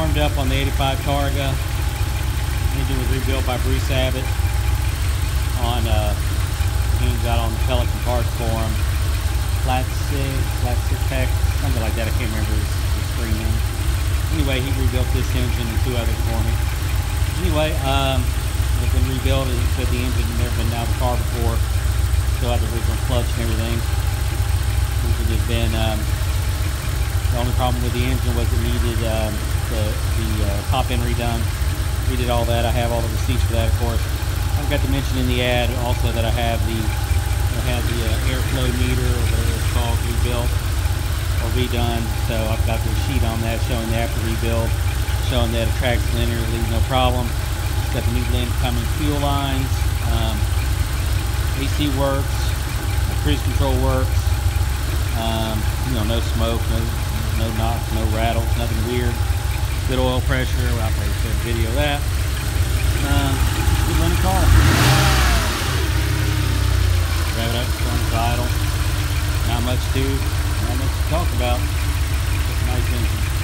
warmed up on the 85 Targa. Engine was rebuilt by Bruce Abbot on he got on the Pelican Parts Forum. Flat six pack, something like that. I can't remember his screen name. Anyway, he rebuilt this engine and 2 others for me. Anyway, it's been rebuilt. He said the engine had never been out of the car before. Still had the original clutch and everything. Engine has been the only problem with the engine was it needed the top end redone. We did all that. I have all the receipts for that, of course. I forgot to mention in the ad also that I have the airflow meter, or whatever it's called, rebuilt or redone. So I've got the sheet on that showing the after rebuild, showing that it tracks linearly, no problem. It's got the new Len Cummings fuel lines. AC works, cruise control works. You know, no smoke, no knocks, no rattles, nothing weird. Good oil pressure. Well, I'll probably show a video of that. Good running car. Rev it up, turns idle. Not much to talk about. Just a nice engine.